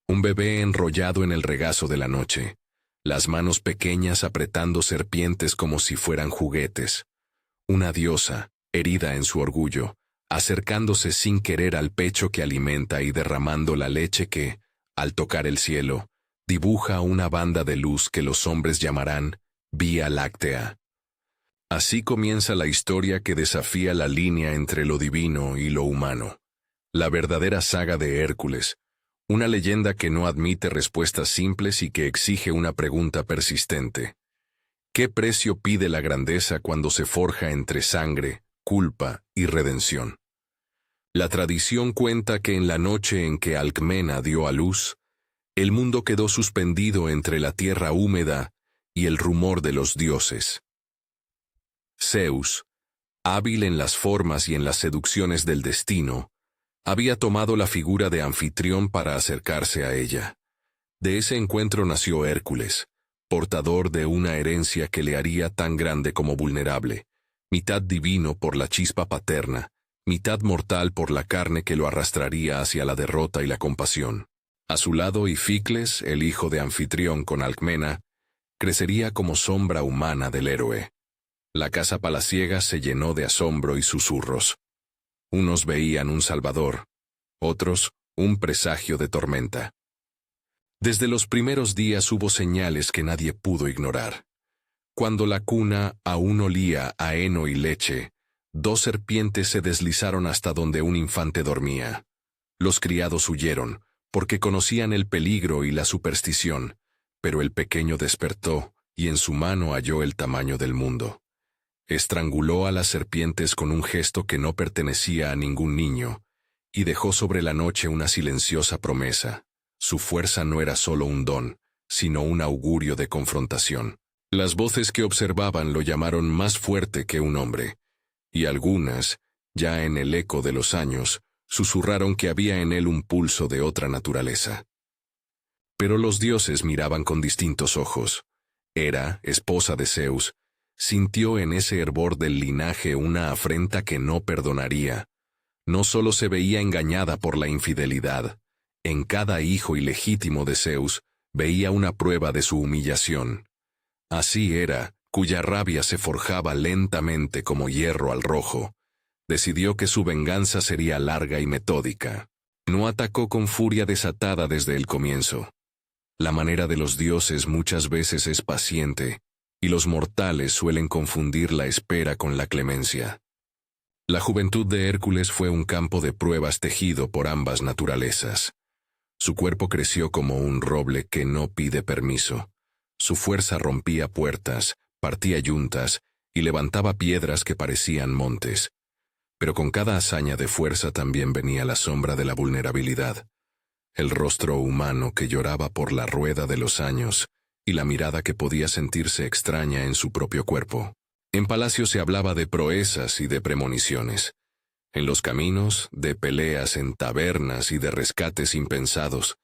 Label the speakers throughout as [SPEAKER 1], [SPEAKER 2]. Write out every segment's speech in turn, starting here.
[SPEAKER 1] Un bebé enrollado en el regazo de la noche, las manos pequeñas apretando serpientes como si fueran juguetes. Una diosa, herida en su orgullo, acercándose sin querer al pecho que alimenta y derramando la leche que, al tocar el cielo, dibuja una banda de luz que los hombres llamarán Vía Láctea. Así comienza la historia que desafía la línea entre lo divino y lo humano. La verdadera saga de Hércules, una leyenda que no admite respuestas simples y que exige una pregunta persistente. ¿Qué precio pide la grandeza cuando se forja entre sangre, culpa y redención? La tradición cuenta que en la noche en que Alcmena dio a luz, el mundo quedó suspendido entre la tierra húmeda y el rumor de los dioses. Zeus, hábil en las formas y en las seducciones del destino, había tomado la figura de anfitrión para acercarse a ella. De ese encuentro nació Hércules, portador de una herencia que le haría tan grande como vulnerable, mitad divino por la chispa paterna, mitad mortal por la carne que lo arrastraría hacia la derrota y la compasión. A su lado Ificles, el hijo de Anfitrión con Alcmena, crecería como sombra humana del héroe. La casa palaciega se llenó de asombro y susurros. Unos veían un salvador, otros un presagio de tormenta. Desde los primeros días hubo señales que nadie pudo ignorar. Cuando la cuna aún olía a heno y leche, 2 serpientes se deslizaron hasta donde un infante dormía. Los criados huyeron, porque conocían el peligro y la superstición, pero el pequeño despertó y en su mano halló el tamaño del mundo. Estranguló a las serpientes con un gesto que no pertenecía a ningún niño, y dejó sobre la noche una silenciosa promesa. Su fuerza no era solo un don, sino un augurio de confrontación. Las voces que observaban lo llamaron más fuerte que un hombre, y algunas, ya en el eco de los años, susurraron que había en él un pulso de otra naturaleza. Pero los dioses miraban con distintos ojos. Hera, esposa de Zeus, sintió en ese hervor del linaje una afrenta que no perdonaría. No solo se veía engañada por la infidelidad, en cada hijo ilegítimo de Zeus veía una prueba de su humillación. Así Hera, cuya rabia se forjaba lentamente como hierro al rojo, decidió que su venganza sería larga y metódica. No atacó con furia desatada desde el comienzo. La manera de los dioses muchas veces es paciente, y los mortales suelen confundir la espera con la clemencia. La juventud de Hércules fue un campo de pruebas tejido por ambas naturalezas. Su cuerpo creció como un roble que no pide permiso. Su fuerza rompía puertas, partía yuntas y levantaba piedras que parecían montes. Pero con cada hazaña de fuerza también venía la sombra de la vulnerabilidad, el rostro humano que lloraba por la rueda de los años y la mirada que podía sentirse extraña en su propio cuerpo. En palacio se hablaba de proezas y de premoniciones. En los caminos, de peleas en tabernas y de rescates impensados.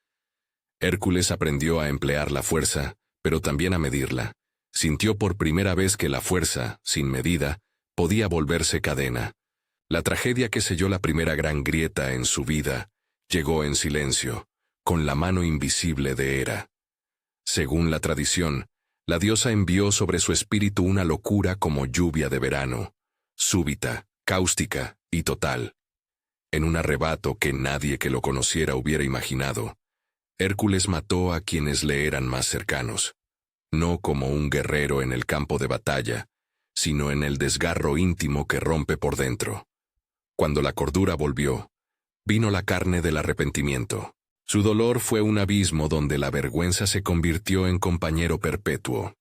[SPEAKER 1] Hércules aprendió a emplear la fuerza, pero también a medirla. Sintió por primera vez que la fuerza, sin medida, podía volverse cadena. La tragedia que selló la primera gran grieta en su vida llegó en silencio, con la mano invisible de Hera. Según la tradición, la diosa envió sobre su espíritu una locura como lluvia de verano, súbita, cáustica y total. En un arrebato que nadie que lo conociera hubiera imaginado, Hércules mató a quienes le eran más cercanos, no como un guerrero en el campo de batalla, sino en el desgarro íntimo que rompe por dentro. Cuando la cordura volvió, vino la carne del arrepentimiento. Su dolor fue un abismo donde la vergüenza se convirtió en compañero perpetuo.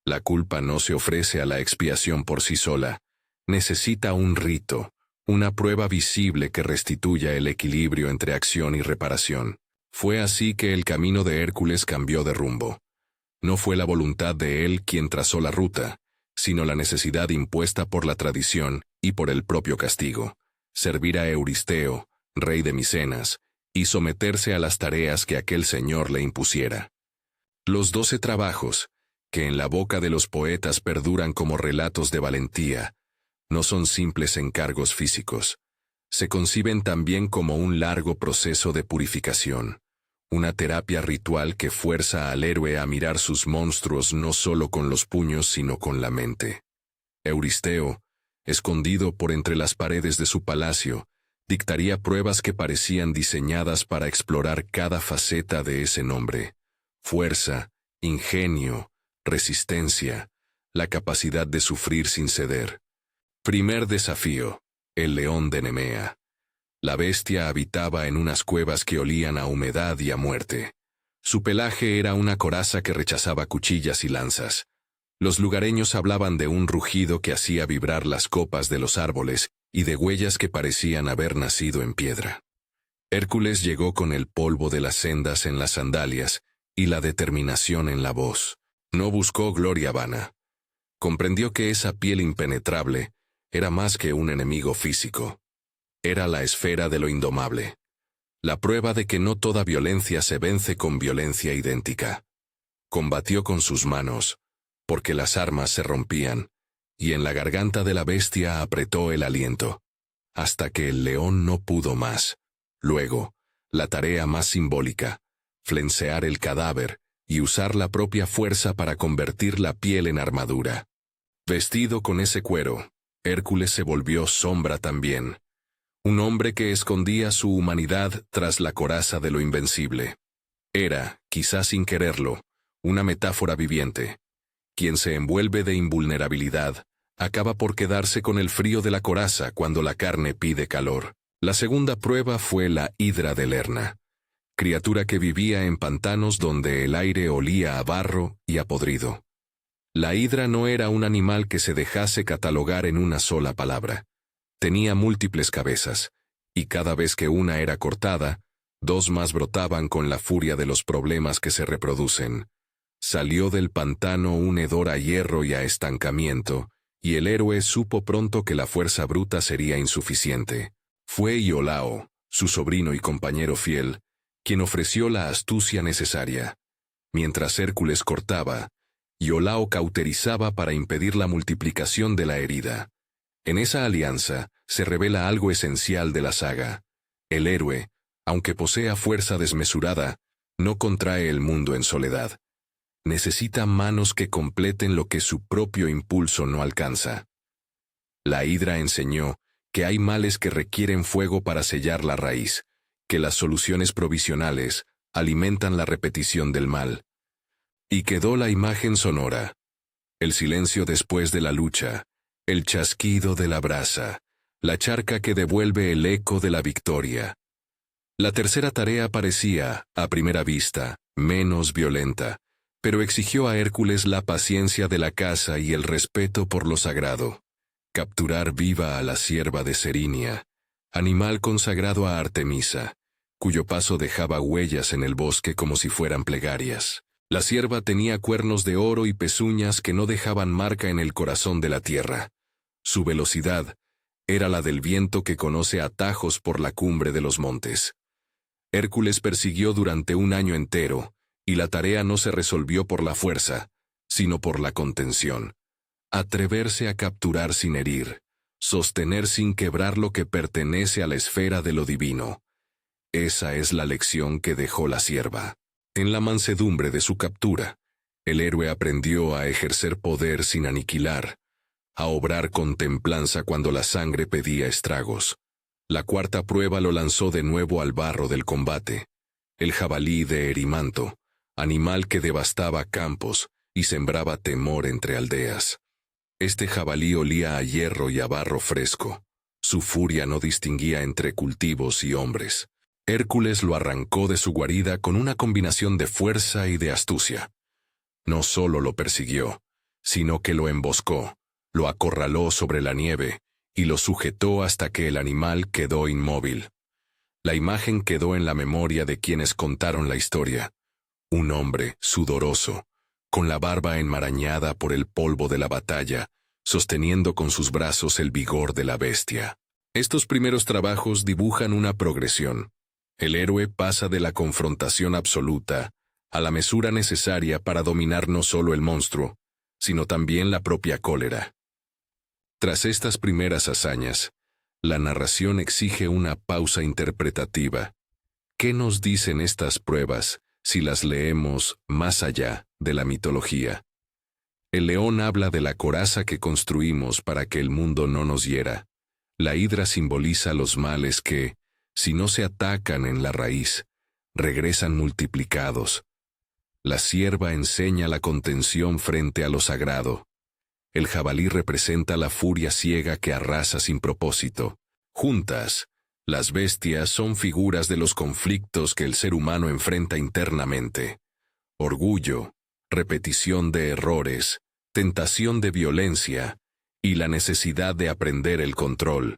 [SPEAKER 1] La culpa no se ofrece a la expiación por sí sola, necesita un rito, una prueba visible que restituya el equilibrio entre acción y reparación. Fue así que el camino de Hércules cambió de rumbo. No fue la voluntad de él quien trazó la ruta, sino la necesidad impuesta por la tradición y por el propio castigo, servir a Euristeo, rey de Micenas, y someterse a las tareas que aquel señor le impusiera. Los 12 trabajos, que en la boca de los poetas perduran como relatos de valentía, no son simples encargos físicos. Se conciben también como un largo proceso de purificación, una terapia ritual que fuerza al héroe a mirar sus monstruos no solo con los puños sino con la mente. Euristeo, escondido por entre las paredes de su palacio, dictaría pruebas que parecían diseñadas para explorar cada faceta de ese nombre: fuerza, ingenio, resistencia, la capacidad de sufrir sin ceder. Primer desafío: el león de Nemea. La bestia habitaba en unas cuevas que olían a humedad y a muerte. Su pelaje era una coraza que rechazaba cuchillas y lanzas. Los lugareños hablaban de un rugido que hacía vibrar las copas de los árboles y de huellas que parecían haber nacido en piedra. Hércules llegó con el polvo de las sendas en las sandalias y la determinación en la voz. No buscó gloria vana. Comprendió que esa piel impenetrable era más que un enemigo físico. Era la esfera de lo indomable. La prueba de que no toda violencia se vence con violencia idéntica. Combatió con sus manos, porque las armas se rompían, y en la garganta de la bestia apretó el aliento, hasta que el león no pudo más. Luego, la tarea más simbólica: flensear el cadáver y usar la propia fuerza para convertir la piel en armadura. Vestido con ese cuero, Hércules se volvió sombra también. Un hombre que escondía su humanidad tras la coraza de lo invencible. Era, quizás sin quererlo, una metáfora viviente. Quien se envuelve de invulnerabilidad acaba por quedarse con el frío de la coraza cuando la carne pide calor. La segunda prueba fue la hidra de Lerna, criatura que vivía en pantanos donde el aire olía a barro y a podrido. La hidra no era un animal que se dejase catalogar en una sola palabra. Tenía múltiples cabezas, y cada vez que una era cortada, dos más brotaban con la furia de los problemas que se reproducen. Salió del pantano un hedor a hierro y a estancamiento, y el héroe supo pronto que la fuerza bruta sería insuficiente. Fue Iolao, su sobrino y compañero fiel, quien ofreció la astucia necesaria. Mientras Hércules cortaba, Iolao cauterizaba para impedir la multiplicación de la herida. En esa alianza se revela algo esencial de la saga. El héroe, aunque posea fuerza desmesurada, no contrae el mundo en soledad. Necesita manos que completen lo que su propio impulso no alcanza. La hidra enseñó que hay males que requieren fuego para sellar la raíz, que las soluciones provisionales alimentan la repetición del mal. Y quedó la imagen sonora: el silencio después de la lucha, el chasquido de la brasa, la charca que devuelve el eco de la victoria. La tercera tarea parecía, a primera vista, menos violenta, pero exigió a Hércules la paciencia de la caza y el respeto por lo sagrado. Capturar viva a la cierva de Serinia, animal consagrado a Artemisa, cuyo paso dejaba huellas en el bosque como si fueran plegarias. La cierva tenía cuernos de oro y pezuñas que no dejaban marca en el corazón de la tierra. Su velocidad era la del viento que conoce atajos por la cumbre de los montes. Hércules persiguió durante un año entero, y la tarea no se resolvió por la fuerza, sino por la contención. Atreverse a capturar sin herir, sostener sin quebrar lo que pertenece a la esfera de lo divino. Esa es la lección que dejó la cierva. En la mansedumbre de su captura, el héroe aprendió a ejercer poder sin aniquilar, a obrar con templanza cuando la sangre pedía estragos. La cuarta prueba lo lanzó de nuevo al barro del combate. El jabalí de Erimanto, animal que devastaba campos y sembraba temor entre aldeas. Este jabalí olía a hierro y a barro fresco. Su furia no distinguía entre cultivos y hombres. Hércules lo arrancó de su guarida con una combinación de fuerza y de astucia. No solo lo persiguió, sino que lo emboscó, lo acorraló sobre la nieve y lo sujetó hasta que el animal quedó inmóvil. La imagen quedó en la memoria de quienes contaron la historia. Un hombre sudoroso, con la barba enmarañada por el polvo de la batalla, sosteniendo con sus brazos el vigor de la bestia. Estos primeros trabajos dibujan una progresión. El héroe pasa de la confrontación absoluta a la mesura necesaria para dominar no solo el monstruo, sino también la propia cólera. Tras estas primeras hazañas, la narración exige una pausa interpretativa. ¿Qué nos dicen estas pruebas si las leemos más allá de la mitología? El león habla de la coraza que construimos para que el mundo no nos hiera. La hidra simboliza los males que, si no se atacan en la raíz, regresan multiplicados. La cierva enseña la contención frente a lo sagrado. El jabalí representa la furia ciega que arrasa sin propósito. Juntas, las bestias son figuras de los conflictos que el ser humano enfrenta internamente. Orgullo, repetición de errores, tentación de violencia y la necesidad de aprender el control.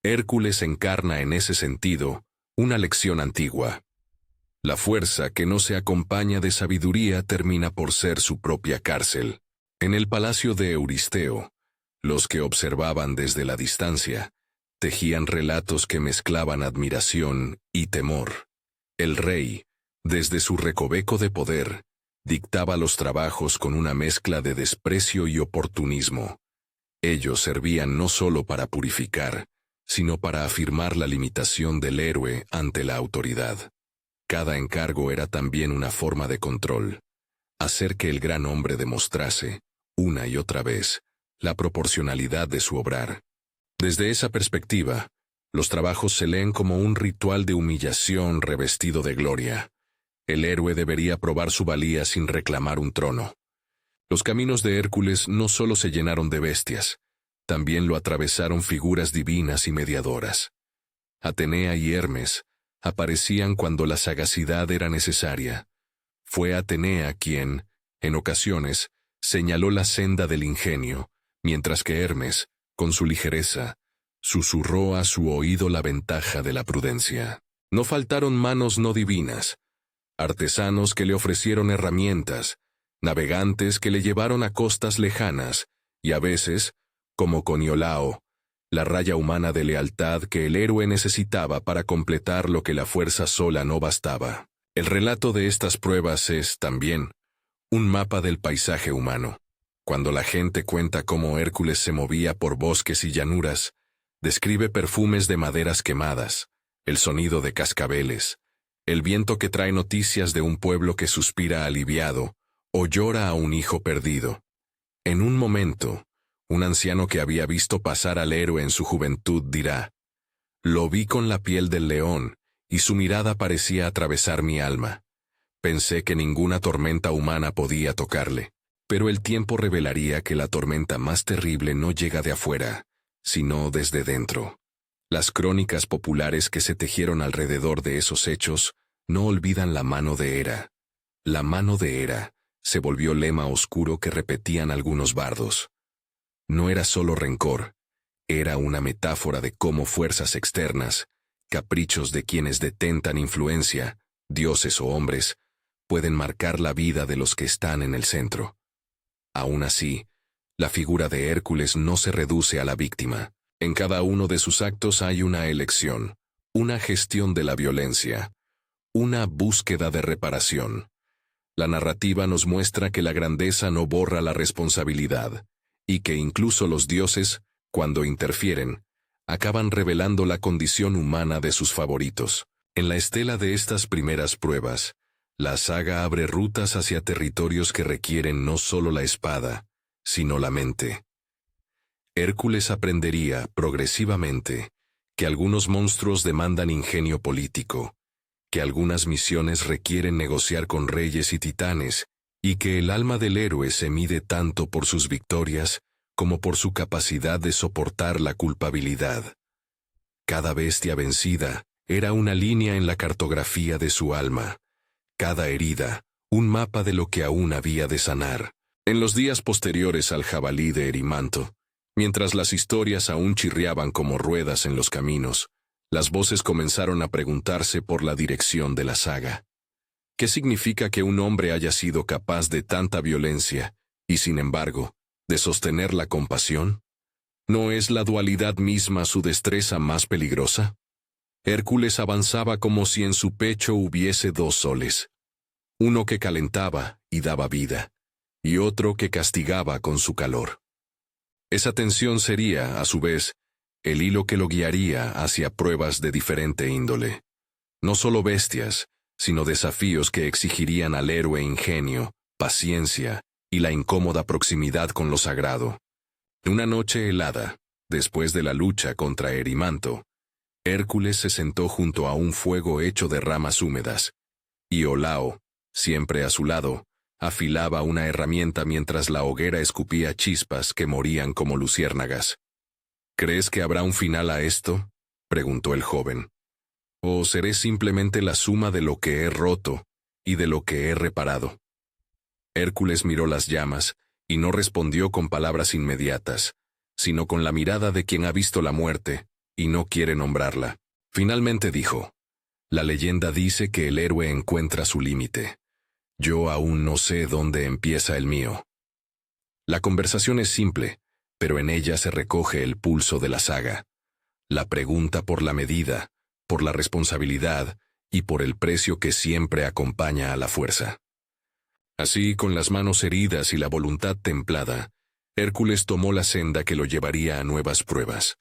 [SPEAKER 1] Hércules encarna en ese sentido una lección antigua. La fuerza que no se acompaña de sabiduría termina por ser su propia cárcel. En el palacio de Euristeo, los que observaban desde la distancia tejían relatos que mezclaban admiración y temor. El rey, desde su recoveco de poder, dictaba los trabajos con una mezcla de desprecio y oportunismo. Ellos servían no solo para purificar, sino para afirmar la limitación del héroe ante la autoridad. Cada encargo era también una forma de control, hacer que el gran hombre demostrase, una y otra vez, la proporcionalidad de su obrar. Desde esa perspectiva, los trabajos se leen como un ritual de humillación revestido de gloria. El héroe debería probar su valía sin reclamar un trono. Los caminos de Hércules no solo se llenaron de bestias, también lo atravesaron figuras divinas y mediadoras. Atenea y Hermes aparecían cuando la sagacidad era necesaria. Fue Atenea quien, en ocasiones, señaló la senda del ingenio, mientras que Hermes, con su ligereza, susurró a su oído la ventaja de la prudencia. No faltaron manos no divinas, artesanos que le ofrecieron herramientas, navegantes que le llevaron a costas lejanas, y a veces, como con Iolao, la raya humana de lealtad que el héroe necesitaba para completar lo que la fuerza sola no bastaba. El relato de estas pruebas es, también, un mapa del paisaje humano. Cuando la gente cuenta cómo Hércules se movía por bosques y llanuras, describe perfumes de maderas quemadas, el sonido de cascabeles, el viento que trae noticias de un pueblo que suspira aliviado o llora a un hijo perdido. En un momento, un anciano que había visto pasar al héroe en su juventud dirá: «Lo vi con la piel del león, y su mirada parecía atravesar mi alma. Pensé que ninguna tormenta humana podía tocarle». Pero el tiempo revelaría que la tormenta más terrible no llega de afuera, sino desde dentro. Las crónicas populares que se tejieron alrededor de esos hechos no olvidan la mano de Hera. La mano de Hera se volvió lema oscuro que repetían algunos bardos. No era solo rencor, era una metáfora de cómo fuerzas externas, caprichos de quienes detentan influencia, dioses o hombres, pueden marcar la vida de los que están en el centro. Aún así, la figura de Hércules no se reduce a la víctima. En cada uno de sus actos hay una elección, una gestión de la violencia, una búsqueda de reparación. La narrativa nos muestra que la grandeza no borra la responsabilidad, y que incluso los dioses, cuando interfieren, acaban revelando la condición humana de sus favoritos. En la estela de estas primeras pruebas, la saga abre rutas hacia territorios que requieren no solo la espada, sino la mente. Hércules aprendería, progresivamente, que algunos monstruos demandan ingenio político, que algunas misiones requieren negociar con reyes y titanes, y que el alma del héroe se mide tanto por sus victorias como por su capacidad de soportar la culpabilidad. Cada bestia vencida era una línea en la cartografía de su alma, cada herida, un mapa de lo que aún había de sanar. En los días posteriores al jabalí de Erimanto, mientras las historias aún chirriaban como ruedas en los caminos, las voces comenzaron a preguntarse por la dirección de la saga. ¿Qué significa que un hombre haya sido capaz de tanta violencia, y sin embargo, de sostener la compasión? ¿No es la dualidad misma su destreza más peligrosa? Hércules avanzaba como si en su pecho hubiese dos soles, uno que calentaba y daba vida, y otro que castigaba con su calor. Esa tensión sería, a su vez, el hilo que lo guiaría hacia pruebas de diferente índole. No solo bestias, sino desafíos que exigirían al héroe ingenio, paciencia y la incómoda proximidad con lo sagrado. Una noche helada, después de la lucha contra Erimanto, Hércules se sentó junto a un fuego hecho de ramas húmedas, y Olao, siempre a su lado, afilaba una herramienta mientras la hoguera escupía chispas que morían como luciérnagas. ¿Crees que habrá un final a esto?, preguntó el joven. ¿O seré simplemente la suma de lo que he roto y de lo que he reparado? Hércules miró las llamas y no respondió con palabras inmediatas, sino con la mirada de quien ha visto la muerte y no quiere nombrarla. Finalmente dijo: la leyenda dice que el héroe encuentra su límite. Yo aún no sé dónde empieza el mío. La conversación es simple, pero en ella se recoge el pulso de la saga. La pregunta por la medida, por la responsabilidad y por el precio que siempre acompaña a la fuerza. Así, con las manos heridas y la voluntad templada, Hércules tomó la senda que lo llevaría a nuevas pruebas.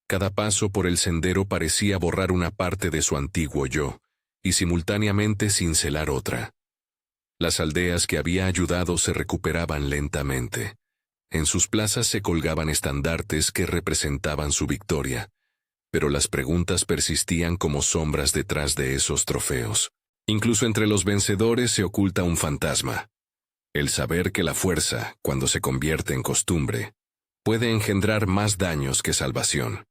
[SPEAKER 1] Cada paso por el sendero parecía borrar una parte de su antiguo yo, y simultáneamente cincelar otra. Las aldeas que había ayudado se recuperaban lentamente. En sus plazas se colgaban estandartes que representaban su victoria, pero las preguntas persistían como sombras detrás de esos trofeos. Incluso entre los vencedores se oculta un fantasma: el saber que la fuerza, cuando se convierte en costumbre, puede engendrar más daños que salvación.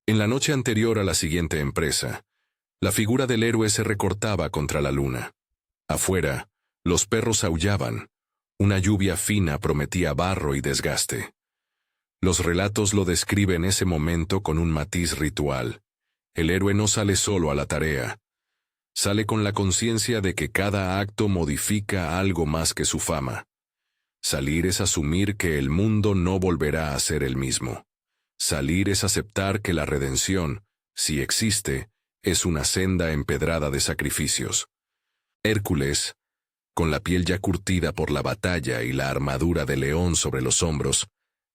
[SPEAKER 1] En la noche anterior a la siguiente empresa, la figura del héroe se recortaba contra la luna. Afuera, los perros aullaban. Una lluvia fina prometía barro y desgaste. Los relatos lo describen ese momento con un matiz ritual. El héroe no sale solo a la tarea. Sale con la conciencia de que cada acto modifica algo más que su fama. Salir es asumir que el mundo no volverá a ser el mismo. Salir es aceptar que la redención, si existe, es una senda empedrada de sacrificios. Hércules, con la piel ya curtida por la batalla y la armadura de león sobre los hombros,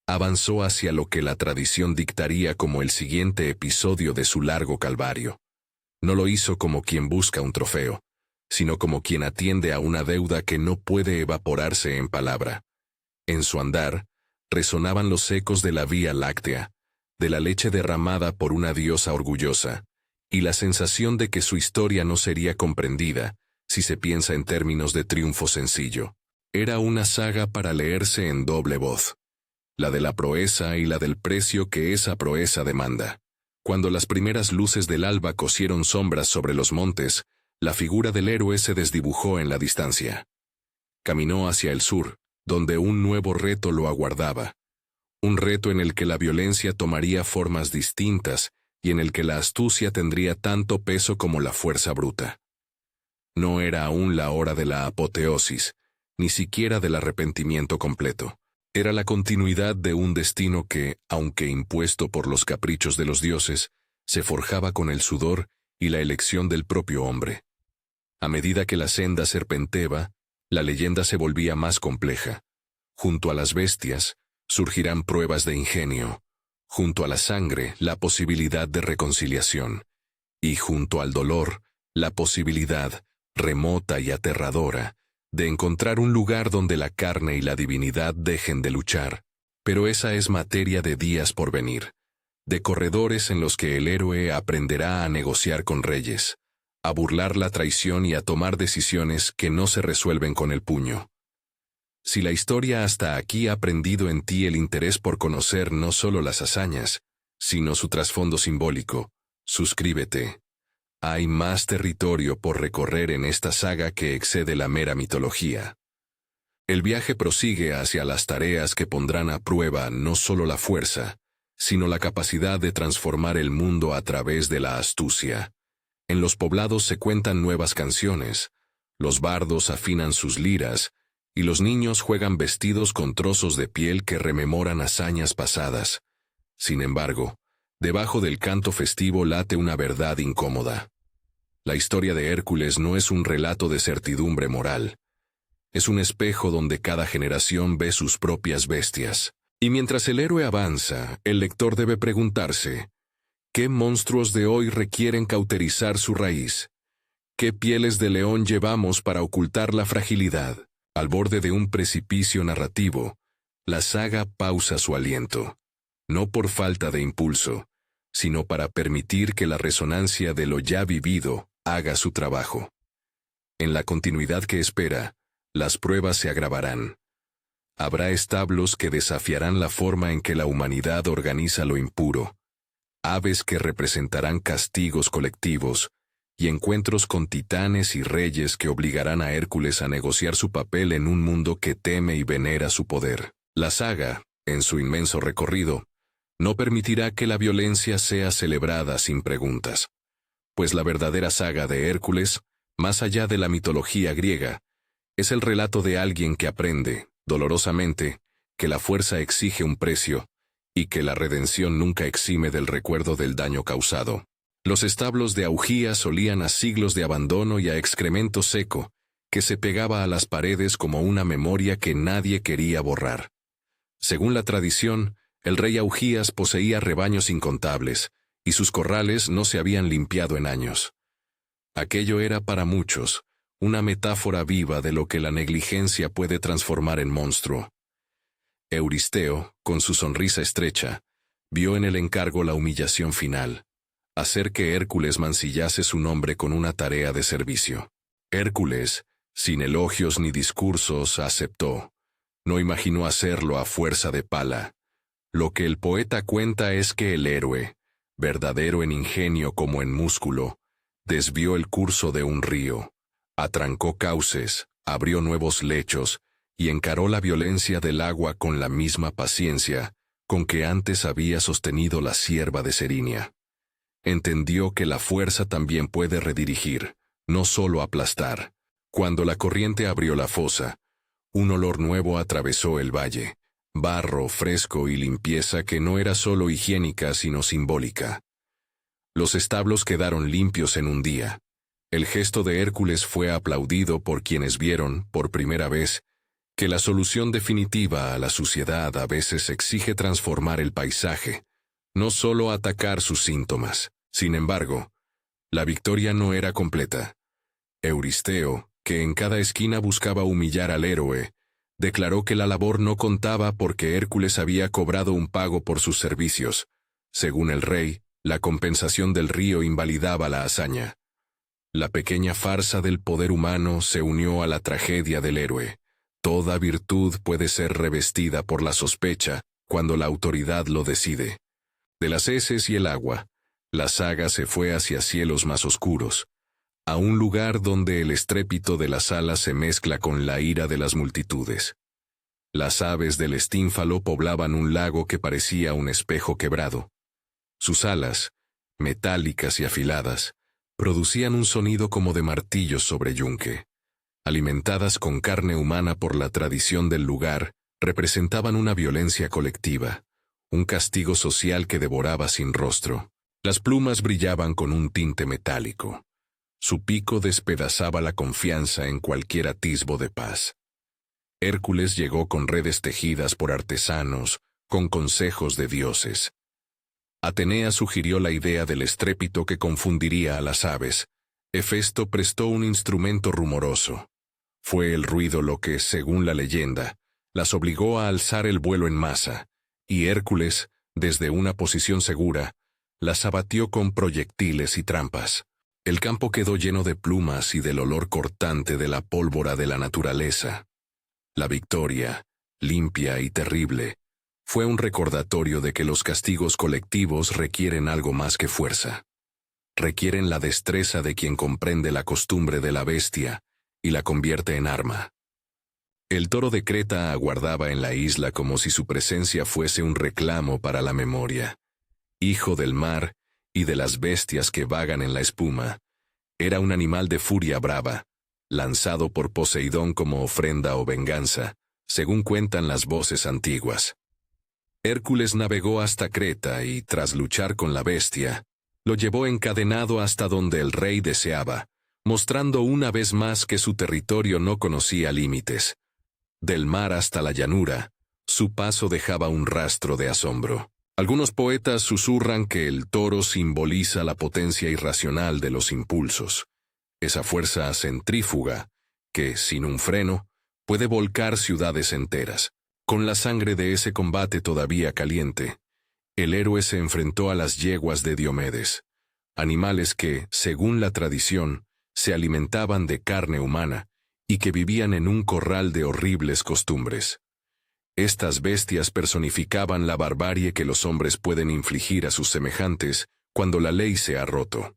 [SPEAKER 1] avanzó hacia lo que la tradición dictaría como el siguiente episodio de su largo calvario. No lo hizo como quien busca un trofeo, sino como quien atiende a una deuda que no puede evaporarse en palabra. En su andar, resonaban los ecos de la Vía Láctea, de la leche derramada por una diosa orgullosa, y la sensación de que su historia no sería comprendida si se piensa en términos de triunfo sencillo. Era una saga para leerse en doble voz, la de la proeza y la del precio que esa proeza demanda. Cuando las primeras luces del alba cosieron sombras sobre los montes, la figura del héroe se desdibujó en la distancia. Caminó hacia el sur, donde un nuevo reto lo aguardaba. Un reto en el que la violencia tomaría formas distintas y en el que la astucia tendría tanto peso como la fuerza bruta. No era aún la hora de la apoteosis, ni siquiera del arrepentimiento completo. Era la continuidad de un destino que, aunque impuesto por los caprichos de los dioses, se forjaba con el sudor y la elección del propio hombre. A medida que la senda serpenteaba, la leyenda se volvía más compleja. Junto a las bestias, surgirán pruebas de ingenio. Junto a la sangre, la posibilidad de reconciliación. Y junto al dolor, la posibilidad, remota y aterradora, de encontrar un lugar donde la carne y la divinidad dejen de luchar. Pero esa es materia de días por venir, de corredores en los que el héroe aprenderá a negociar con reyes, a burlar la traición y a tomar decisiones que no se resuelven con el puño. Si la historia hasta aquí ha prendido en ti el interés por conocer no solo las hazañas, sino su trasfondo simbólico, suscríbete. Hay más territorio por recorrer en esta saga que excede la mera mitología. El viaje prosigue hacia las tareas que pondrán a prueba no solo la fuerza, sino la capacidad de transformar el mundo a través de la astucia. En los poblados se cuentan nuevas canciones, los bardos afinan sus liras, y los niños juegan vestidos con trozos de piel que rememoran hazañas pasadas. Sin embargo, debajo del canto festivo late una verdad incómoda. La historia de Hércules no es un relato de certidumbre moral. Es un espejo donde cada generación ve sus propias bestias. Y mientras el héroe avanza, el lector debe preguntarse: ¿Qué monstruos de hoy requieren cauterizar su raíz? ¿Qué pieles de león llevamos para ocultar la fragilidad? Al borde de un precipicio narrativo, la saga pausa su aliento, no por falta de impulso, sino para permitir que la resonancia de lo ya vivido haga su trabajo. En la continuidad que espera, las pruebas se agravarán. Habrá establos que desafiarán la forma en que la humanidad organiza lo impuro, aves que representarán castigos colectivos, y encuentros con titanes y reyes que obligarán a Hércules a negociar su papel en un mundo que teme y venera su poder. La saga, en su inmenso recorrido, no permitirá que la violencia sea celebrada sin preguntas, pues la verdadera saga de Hércules, más allá de la mitología griega, es el relato de alguien que aprende, dolorosamente, que la fuerza exige un precio, y que la redención nunca exime del recuerdo del daño causado. Los establos de Augías olían a siglos de abandono y a excremento seco, que se pegaba a las paredes como una memoria que nadie quería borrar. Según la tradición, el rey Augías poseía rebaños incontables, y sus corrales no se habían limpiado en años. Aquello era para muchos una metáfora viva de lo que la negligencia puede transformar en monstruo. Euristeo, con su sonrisa estrecha, vio en el encargo la humillación final, hacer que Hércules mancillase su nombre con una tarea de servicio. Hércules, sin elogios ni discursos, aceptó. No imaginó hacerlo a fuerza de pala. Lo que el poeta cuenta es que el héroe, verdadero en ingenio como en músculo, desvió el curso de un río, atrancó cauces, abrió nuevos lechos y encaró la violencia del agua con la misma paciencia con que antes había sostenido la sierva de Serinia. Entendió que la fuerza también puede redirigir, no solo aplastar. Cuando la corriente abrió la fosa, un olor nuevo atravesó el valle, barro fresco y limpieza que no era solo higiénica sino simbólica. Los establos quedaron limpios en un día. El gesto de Hércules fue aplaudido por quienes vieron, por primera vez, que la solución definitiva a la suciedad a veces exige transformar el paisaje, no solo atacar sus síntomas. Sin embargo, la victoria no era completa. Euristeo, que en cada esquina buscaba humillar al héroe, declaró que la labor no contaba porque Hércules había cobrado un pago por sus servicios. Según el rey, la compensación del río invalidaba la hazaña. La pequeña farsa del poder humano se unió a la tragedia del héroe. Toda virtud puede ser revestida por la sospecha cuando la autoridad lo decide. De las heces y el agua, la saga se fue hacia cielos más oscuros, a un lugar donde el estrépito de las alas se mezcla con la ira de las multitudes. Las aves del estínfalo poblaban un lago que parecía un espejo quebrado. Sus alas, metálicas y afiladas, producían un sonido como de martillos sobre yunque. Alimentadas con carne humana por la tradición del lugar, representaban una violencia colectiva, un castigo social que devoraba sin rostro. Las plumas brillaban con un tinte metálico. Su pico despedazaba la confianza en cualquier atisbo de paz. Hércules llegó con redes tejidas por artesanos, con consejos de dioses. Atenea sugirió la idea del estrépito que confundiría a las aves. Hefesto prestó un instrumento rumoroso. Fue el ruido lo que, según la leyenda, las obligó a alzar el vuelo en masa, y Hércules, desde una posición segura, las abatió con proyectiles y trampas. El campo quedó lleno de plumas y del olor cortante de la pólvora de la naturaleza. La victoria, limpia y terrible, fue un recordatorio de que los castigos colectivos requieren algo más que fuerza. Requieren la destreza de quien comprende la costumbre de la bestia y la convierte en arma. El toro de Creta aguardaba en la isla como si su presencia fuese un reclamo para la memoria. Hijo del mar y de las bestias que vagan en la espuma, era un animal de furia brava, lanzado por Poseidón como ofrenda o venganza, según cuentan las voces antiguas. Hércules navegó hasta Creta y, tras luchar con la bestia, lo llevó encadenado hasta donde el rey deseaba, mostrando una vez más que su territorio no conocía límites. Del mar hasta la llanura, su paso dejaba un rastro de asombro. Algunos poetas susurran que el toro simboliza la potencia irracional de los impulsos, esa fuerza centrífuga que, sin un freno, puede volcar ciudades enteras. Con la sangre de ese combate todavía caliente, el héroe se enfrentó a las yeguas de Diomedes, animales que, según la tradición, se alimentaban de carne humana y que vivían en un corral de horribles costumbres. Estas bestias personificaban la barbarie que los hombres pueden infligir a sus semejantes cuando la ley se ha roto.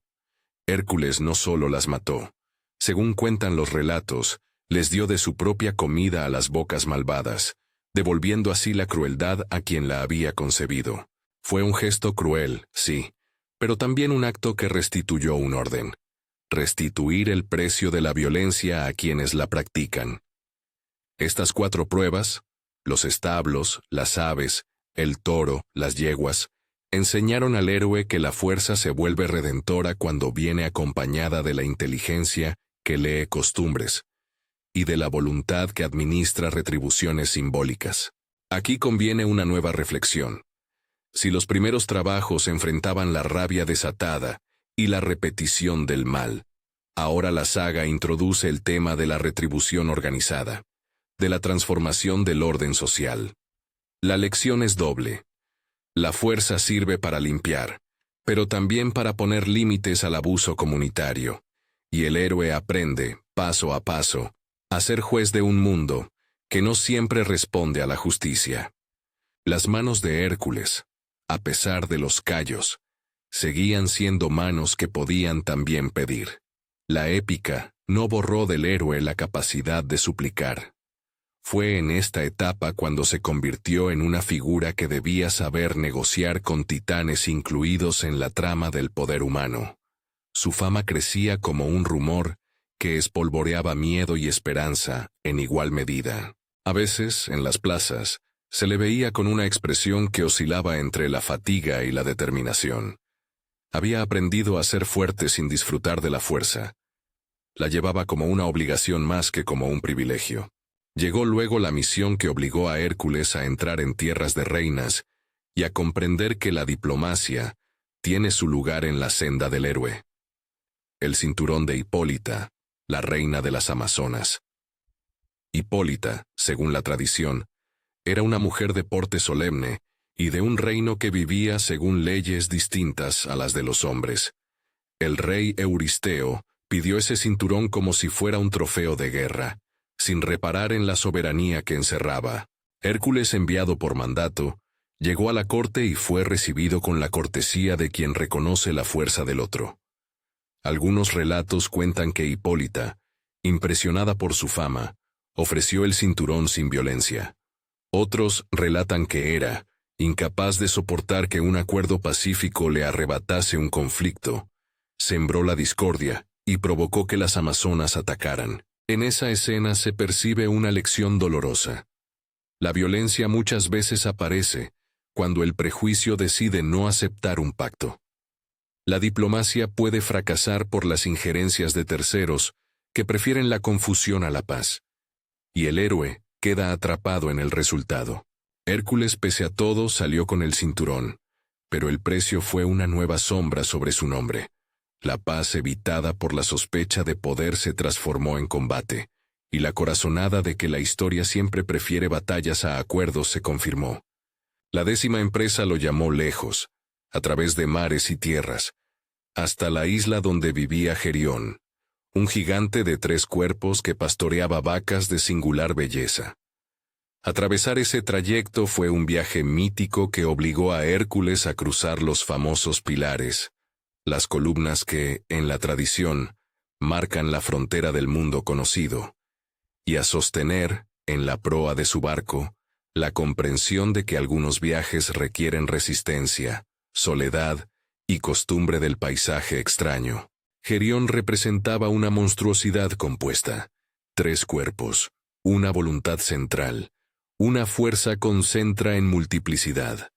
[SPEAKER 1] Hércules no solo las mató, según cuentan los relatos, les dio de su propia comida a las bocas malvadas, devolviendo así la crueldad a quien la había concebido. Fue un gesto cruel, sí, pero también un acto que restituyó un orden. Restituir el precio de la violencia a quienes la practican. Estas 4 pruebas, los establos, las aves, el toro, las yeguas, enseñaron al héroe que la fuerza se vuelve redentora cuando viene acompañada de la inteligencia que lee costumbres, y de la voluntad que administra retribuciones simbólicas. Aquí conviene una nueva reflexión. Si los primeros trabajos enfrentaban la rabia desatada y la repetición del mal, ahora la saga introduce el tema de la retribución organizada, de la transformación del orden social. La lección es doble. La fuerza sirve para limpiar, pero también para poner límites al abuso comunitario, y el héroe aprende, paso a paso, a ser juez de un mundo que no siempre responde a la justicia. Las manos de Hércules, a pesar de los callos, seguían siendo manos que podían también pedir. La épica no borró del héroe la capacidad de suplicar. Fue en esta etapa cuando se convirtió en una figura que debía saber negociar con titanes incluidos en la trama del poder humano. Su fama crecía como un rumor que espolvoreaba miedo y esperanza en igual medida. A veces, en las plazas, se le veía con una expresión que oscilaba entre la fatiga y la determinación. Había aprendido a ser fuerte sin disfrutar de la fuerza. La llevaba como una obligación más que como un privilegio. Llegó luego la misión que obligó a Hércules a entrar en tierras de reinas y a comprender que la diplomacia tiene su lugar en la senda del héroe. El cinturón de Hipólita, la reina de las Amazonas. Hipólita, según la tradición, era una mujer de porte solemne y de un reino que vivía según leyes distintas a las de los hombres. El rey Euristeo pidió ese cinturón como si fuera un trofeo de guerra, sin reparar en la soberanía que encerraba. Hércules, enviado por mandato, llegó a la corte y fue recibido con la cortesía de quien reconoce la fuerza del otro. Algunos relatos cuentan que Hipólita, impresionada por su fama, ofreció el cinturón sin violencia. Otros relatan que era, incapaz de soportar que un acuerdo pacífico le arrebatase un conflicto, sembró la discordia y provocó que las amazonas atacaran. En esa escena se percibe una lección dolorosa. La violencia muchas veces aparece cuando el prejuicio decide no aceptar un pacto. La diplomacia puede fracasar por las injerencias de terceros que prefieren la confusión a la paz, y el héroe queda atrapado en el resultado. Hércules, pese a todo, salió con el cinturón, pero el precio fue una nueva sombra sobre su nombre. La paz evitada por la sospecha de poder se transformó en combate, y la corazonada de que la historia siempre prefiere batallas a acuerdos se confirmó. La 10ª empresa lo llamó lejos, a través de mares y tierras, hasta la isla donde vivía Gerión, un gigante de 3 cuerpos que pastoreaba vacas de singular belleza. Atravesar ese trayecto fue un viaje mítico que obligó a Hércules a cruzar los famosos pilares, las columnas que, en la tradición, marcan la frontera del mundo conocido, y a sostener, en la proa de su barco, la comprensión de que algunos viajes requieren resistencia, soledad y costumbre del paisaje extraño. Gerión representaba una monstruosidad compuesta, 3 cuerpos, una voluntad central, una fuerza concentra en multiplicidad.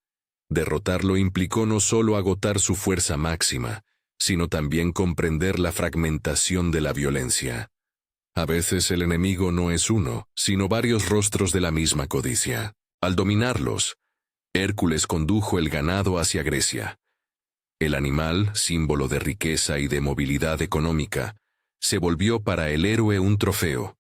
[SPEAKER 1] Derrotarlo implicó no solo agotar su fuerza máxima, sino también comprender la fragmentación de la violencia. A veces el enemigo no es uno, sino varios rostros de la misma codicia. Al dominarlos, Hércules condujo el ganado hacia Grecia. El animal, símbolo de riqueza y de movilidad económica, se volvió para el héroe un trofeo,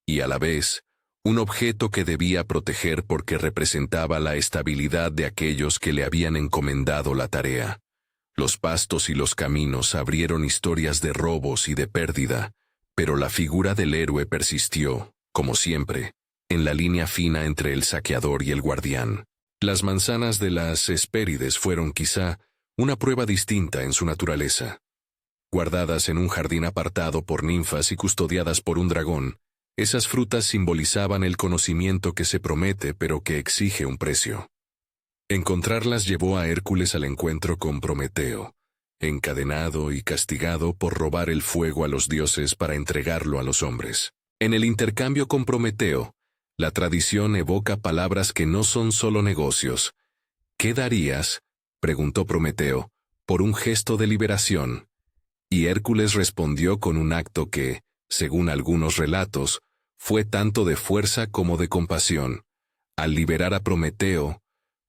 [SPEAKER 1] y a la vez, un objeto que debía proteger porque representaba la estabilidad de aquellos que le habían encomendado la tarea. Los pastos y los caminos abrieron historias de robos y de pérdida, pero la figura del héroe persistió, como siempre, en la línea fina entre el saqueador y el guardián. Las manzanas de las Hespérides fueron quizá una prueba distinta en su naturaleza. Guardadas en un jardín apartado por ninfas y custodiadas por un dragón, esas frutas simbolizaban el conocimiento que se promete pero que exige un precio. Encontrarlas llevó a Hércules al encuentro con Prometeo, encadenado y castigado por robar el fuego a los dioses para entregarlo a los hombres. En el intercambio con Prometeo, la tradición evoca palabras que no son solo negocios. ¿Qué darías?, preguntó Prometeo, por un gesto de liberación. Y Hércules respondió con un acto que, según algunos relatos, fue tanto de fuerza como de compasión. Al liberar a Prometeo,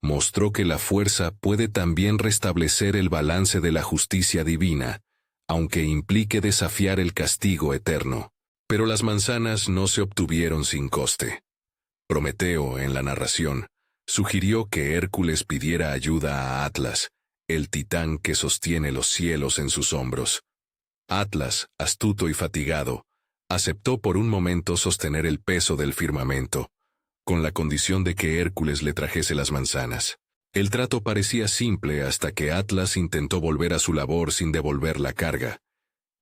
[SPEAKER 1] mostró que la fuerza puede también restablecer el balance de la justicia divina, aunque implique desafiar el castigo eterno. Pero las manzanas no se obtuvieron sin coste. Prometeo, en la narración, sugirió que Hércules pidiera ayuda a Atlas, el titán que sostiene los cielos en sus hombros. Atlas, astuto y fatigado, aceptó por un momento sostener el peso del firmamento, con la condición de que Hércules le trajese las manzanas. El trato parecía simple hasta que Atlas intentó volver a su labor sin devolver la carga.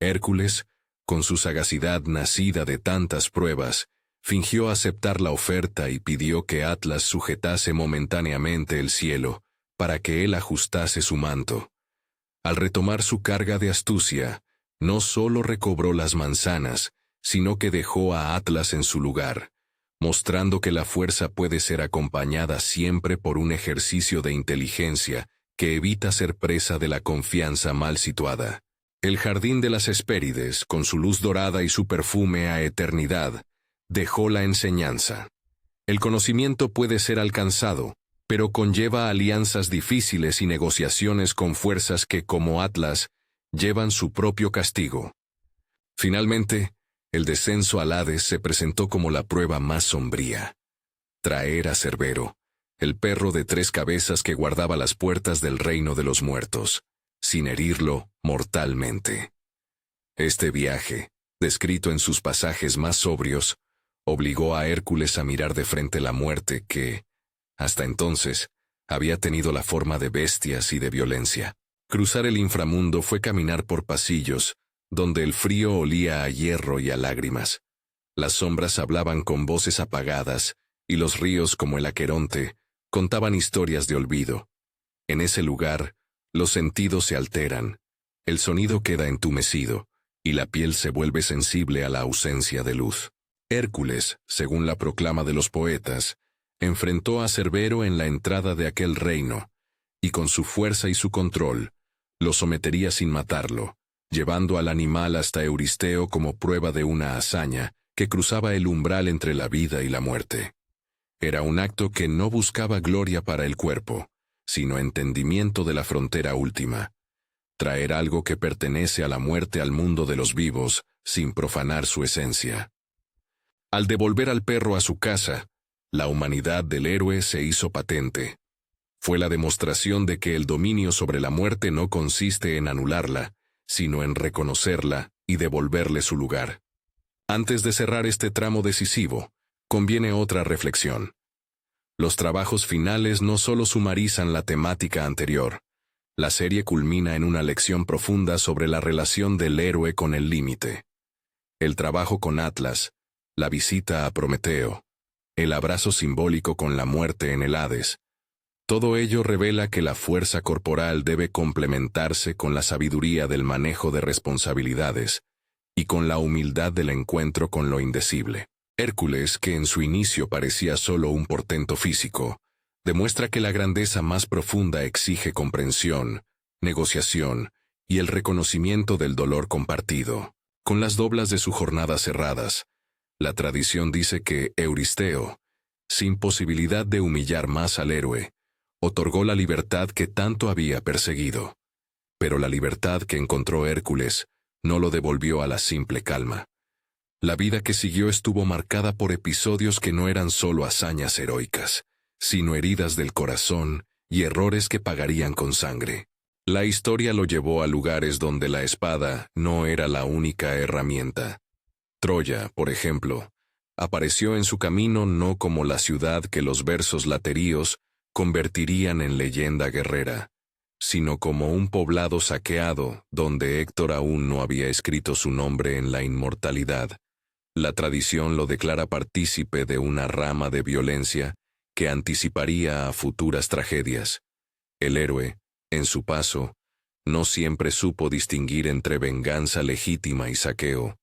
[SPEAKER 1] Hércules, con su sagacidad nacida de tantas pruebas, fingió aceptar la oferta y pidió que Atlas sujetase momentáneamente el cielo, para que él ajustase su manto. Al retomar su carga de astucia, no solo recobró las manzanas, sino que dejó a Atlas en su lugar, mostrando que la fuerza puede ser acompañada siempre por un ejercicio de inteligencia que evita ser presa de la confianza mal situada. El jardín de las Hespérides, con su luz dorada y su perfume a eternidad, dejó la enseñanza. El conocimiento puede ser alcanzado, pero conlleva alianzas difíciles y negociaciones con fuerzas que, como Atlas, llevan su propio castigo. Finalmente, el descenso al Hades se presentó como la prueba más sombría. Traer a Cerbero, el perro de 3 cabezas que guardaba las puertas del reino de los muertos, sin herirlo mortalmente. Este viaje, descrito en sus pasajes más sobrios, obligó a Hércules a mirar de frente la muerte que, hasta entonces, había tenido la forma de bestias y de violencia. Cruzar el inframundo fue caminar por pasillos, donde el frío olía a hierro y a lágrimas. Las sombras hablaban con voces apagadas, y los ríos como el Aqueronte contaban historias de olvido. En ese lugar, los sentidos se alteran, el sonido queda entumecido, y la piel se vuelve sensible a la ausencia de luz. Hércules, según la proclama de los poetas, enfrentó a Cerbero en la entrada de aquel reino, y con su fuerza y su control, lo sometería sin matarlo, llevando al animal hasta Euristeo como prueba de una hazaña que cruzaba el umbral entre la vida y la muerte. Era un acto que no buscaba gloria para el cuerpo, sino entendimiento de la frontera última. Traer algo que pertenece a la muerte al mundo de los vivos, sin profanar su esencia. Al devolver al perro a su casa, la humanidad del héroe se hizo patente. Fue la demostración de que el dominio sobre la muerte no consiste en anularla, sino en reconocerla y devolverle su lugar. Antes de cerrar este tramo decisivo, conviene otra reflexión. Los trabajos finales no solo sumarizan la temática anterior. La serie culmina en una lección profunda sobre la relación del héroe con el límite. El trabajo con Atlas, la visita a Prometeo, el abrazo simbólico con la muerte en el Hades. Todo ello revela que la fuerza corporal debe complementarse con la sabiduría del manejo de responsabilidades y con la humildad del encuentro con lo indecible. Hércules, que en su inicio parecía solo un portento físico, demuestra que la grandeza más profunda exige comprensión, negociación y el reconocimiento del dolor compartido. Con las doblas de su jornada cerradas, la tradición dice que Euristeo, sin posibilidad de humillar más al héroe, otorgó la libertad que tanto había perseguido. Pero la libertad que encontró Hércules no lo devolvió a la simple calma. La vida que siguió estuvo marcada por episodios que no eran solo hazañas heroicas, sino heridas del corazón y errores que pagarían con sangre. La historia lo llevó a lugares donde la espada no era la única herramienta. Troya, por ejemplo, apareció en su camino no como la ciudad que los versos lateríos convertirían en leyenda guerrera, sino como un poblado saqueado donde Héctor aún no había escrito su nombre en la inmortalidad. La tradición lo declara partícipe de una rama de violencia que anticiparía a futuras tragedias. El héroe, en su paso, no siempre supo distinguir entre venganza legítima y saqueo.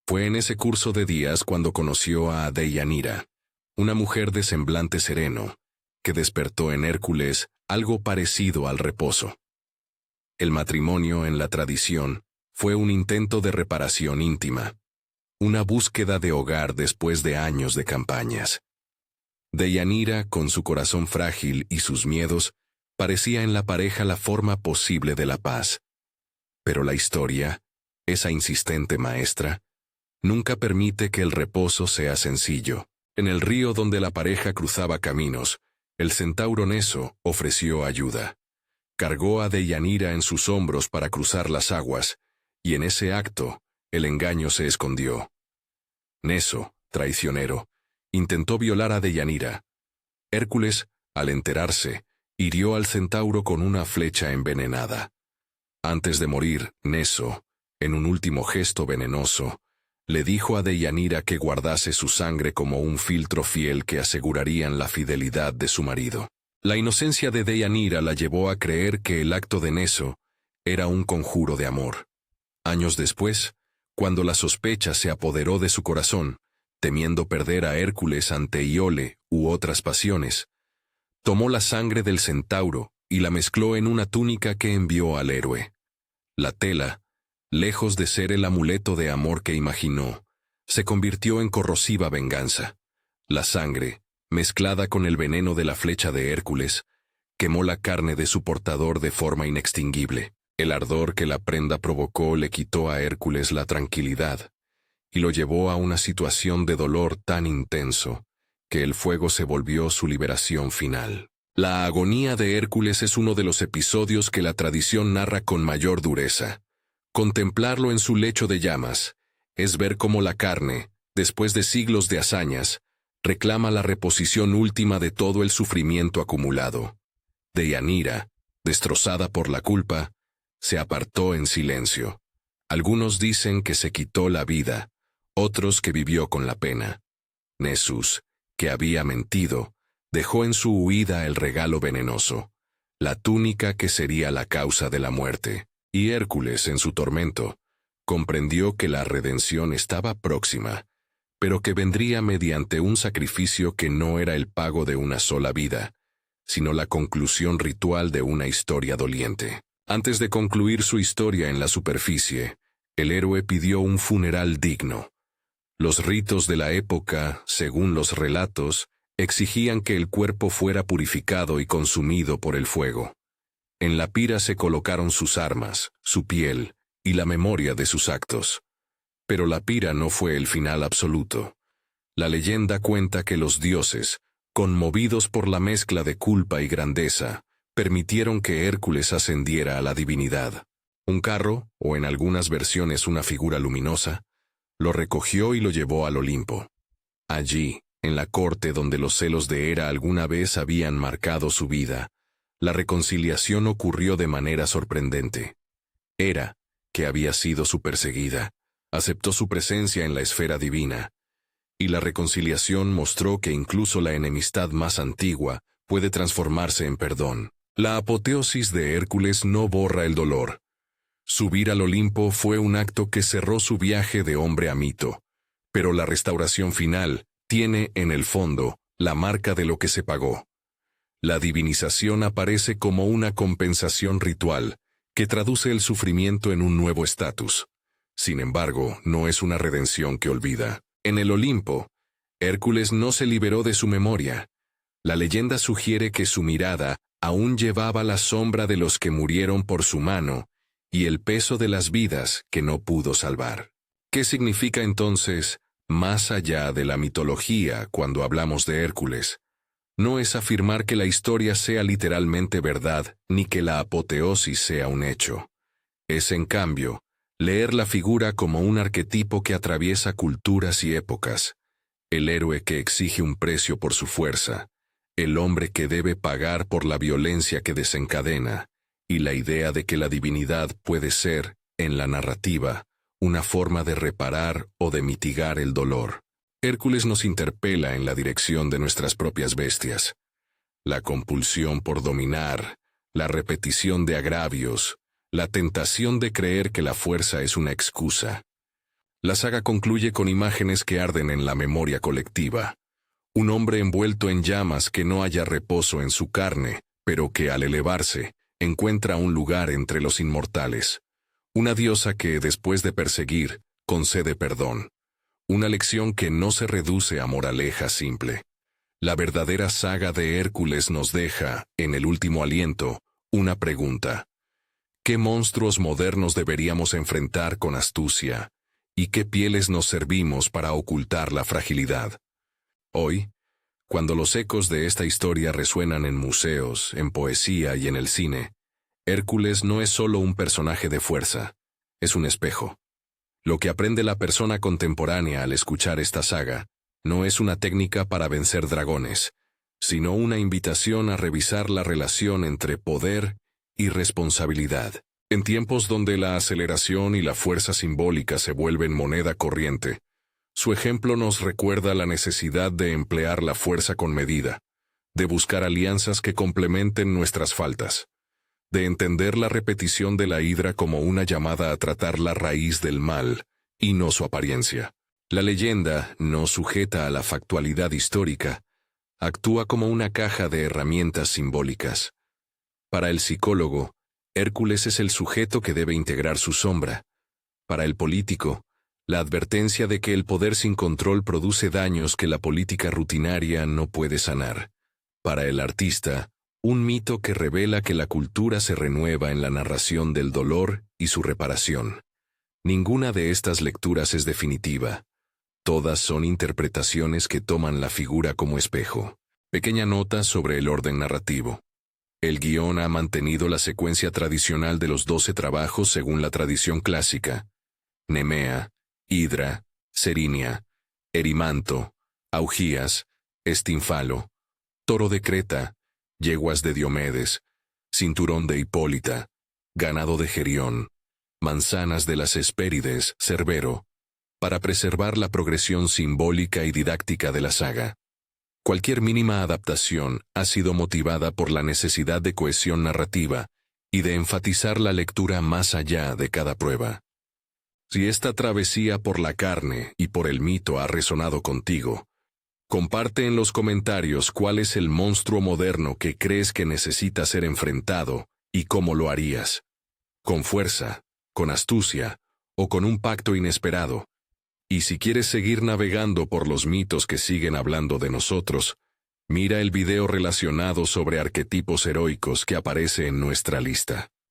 [SPEAKER 1] Fue en ese curso de días cuando conoció a Deianira, una mujer de semblante sereno, que despertó en Hércules algo parecido al reposo. El matrimonio en la tradición fue un intento de reparación íntima, una búsqueda de hogar después de años de campañas. Deianira, con su corazón frágil y sus miedos, parecía en la pareja la forma posible de la paz. Pero la historia, esa insistente maestra, nunca permite que el reposo sea sencillo. En el río donde la pareja cruzaba caminos, el centauro Neso ofreció ayuda. Cargó a Deianira en sus hombros para cruzar las aguas, y en ese acto, el engaño se escondió. Neso, traicionero, intentó violar a Deianira. Hércules, al enterarse, hirió al centauro con una flecha envenenada. Antes de morir, Neso, en un último gesto venenoso, le dijo a Deianira que guardase su sangre como un filtro fiel que asegurarían la fidelidad de su marido. La inocencia de Deianira la llevó a creer que el acto de Neso era un conjuro de amor. Años después, cuando la sospecha se apoderó de su corazón, temiendo perder a Hércules ante Iole u otras pasiones, tomó la sangre del centauro y la mezcló en una túnica que envió al héroe. La tela, lejos de ser el amuleto de amor que imaginó, se convirtió en corrosiva venganza. La sangre, mezclada con el veneno de la flecha de Hércules, quemó la carne de su portador de forma inextinguible. El ardor que la prenda provocó le quitó a Hércules la tranquilidad y lo llevó a una situación de dolor tan intenso que el fuego se volvió su liberación final. La agonía de Hércules es uno de los episodios que la tradición narra con mayor dureza. Contemplarlo en su lecho de llamas es ver cómo la carne, después de siglos de hazañas, reclama la reposición última de todo el sufrimiento acumulado. Deianira, destrozada por la culpa, se apartó en silencio. Algunos dicen que se quitó la vida, otros que vivió con la pena. Nessus, que había mentido, dejó en su huida el regalo venenoso, la túnica que sería la causa de la muerte. Y Hércules, en su tormento, comprendió que la redención estaba próxima, pero que vendría mediante un sacrificio que no era el pago de una sola vida, sino la conclusión ritual de una historia doliente. Antes de concluir su historia en la superficie, el héroe pidió un funeral digno. Los ritos de la época, según los relatos, exigían que el cuerpo fuera purificado y consumido por el fuego. En la pira se colocaron sus armas, su piel y la memoria de sus actos. Pero la pira no fue el final absoluto. La leyenda cuenta que los dioses, conmovidos por la mezcla de culpa y grandeza, permitieron que Hércules ascendiera a la divinidad. Un carro, o en algunas versiones una figura luminosa, lo recogió y lo llevó al Olimpo. Allí, en la corte donde los celos de Hera alguna vez habían marcado su vida, la reconciliación ocurrió de manera sorprendente. Hera, que había sido su perseguida, aceptó su presencia en la esfera divina, y la reconciliación mostró que incluso la enemistad más antigua puede transformarse en perdón. La apoteosis de Hércules no borra el dolor. Subir al Olimpo fue un acto que cerró su viaje de hombre a mito, pero la restauración final tiene, en el fondo, la marca de lo que se pagó. La divinización aparece como una compensación ritual que traduce el sufrimiento en un nuevo estatus. Sin embargo, no es una redención que olvida. En el Olimpo, Hércules no se liberó de su memoria. La leyenda sugiere que su mirada aún llevaba la sombra de los que murieron por su mano y el peso de las vidas que no pudo salvar. ¿Qué significa entonces, más allá de la mitología cuando hablamos de Hércules? No es afirmar que la historia sea literalmente verdad, ni que la apoteosis sea un hecho. Es, en cambio, leer la figura como un arquetipo que atraviesa culturas y épocas, el héroe que exige un precio por su fuerza, el hombre que debe pagar por la violencia que desencadena, y la idea de que la divinidad puede ser, en la narrativa, una forma de reparar o de mitigar el dolor. Hércules nos interpela en la dirección de nuestras propias bestias. La compulsión por dominar, la repetición de agravios, la tentación de creer que la fuerza es una excusa. La saga concluye con imágenes que arden en la memoria colectiva. Un hombre envuelto en llamas que no halla reposo en su carne, pero que al elevarse, encuentra un lugar entre los inmortales. Una diosa que, después de perseguir, concede perdón. Una lección que no se reduce a moraleja simple. La verdadera saga de Hércules nos deja, en el último aliento, una pregunta. ¿Qué monstruos modernos deberíamos enfrentar con astucia? ¿Y qué pieles nos servimos para ocultar la fragilidad? Hoy, cuando los ecos de esta historia resuenan en museos, en poesía y en el cine, Hércules no es solo un personaje de fuerza, es un espejo. Lo que aprende la persona contemporánea al escuchar esta saga no es una técnica para vencer dragones, sino una invitación a revisar la relación entre poder y responsabilidad. En tiempos donde la aceleración y la fuerza simbólica se vuelven moneda corriente, su ejemplo nos recuerda la necesidad de emplear la fuerza con medida, de buscar alianzas que complementen nuestras faltas, de entender la repetición de la hidra como una llamada a tratar la raíz del mal, y no su apariencia. La leyenda, no sujeta a la factualidad histórica, actúa como una caja de herramientas simbólicas. Para el psicólogo, Hércules es el sujeto que debe integrar su sombra. Para el político, la advertencia de que el poder sin control produce daños que la política rutinaria no puede sanar. Para el artista, un mito que revela que la cultura se renueva en la narración del dolor y su reparación. Ninguna de estas lecturas es definitiva. Todas son interpretaciones que toman la figura como espejo. Pequeña nota sobre el orden narrativo. El guión ha mantenido la secuencia tradicional de los 12 trabajos según la tradición clásica. Nemea, Hidra, Serinia, Erimanto, Augías, Estinfalo, Toro de Creta, Yeguas de Diomedes, Cinturón de Hipólita, Ganado de Gerión, Manzanas de las Hespérides, Cerbero, para preservar la progresión simbólica y didáctica de la saga. Cualquier mínima adaptación ha sido motivada por la necesidad de cohesión narrativa y de enfatizar la lectura más allá de cada prueba. Si esta travesía por la carne y por el mito ha resonado contigo, comparte en los comentarios cuál es el monstruo moderno que crees que necesita ser enfrentado y cómo lo harías. Con fuerza, con astucia o con un pacto inesperado. Y si quieres seguir navegando por los mitos que siguen hablando de nosotros, mira el video relacionado sobre arquetipos heroicos que aparece en nuestra lista.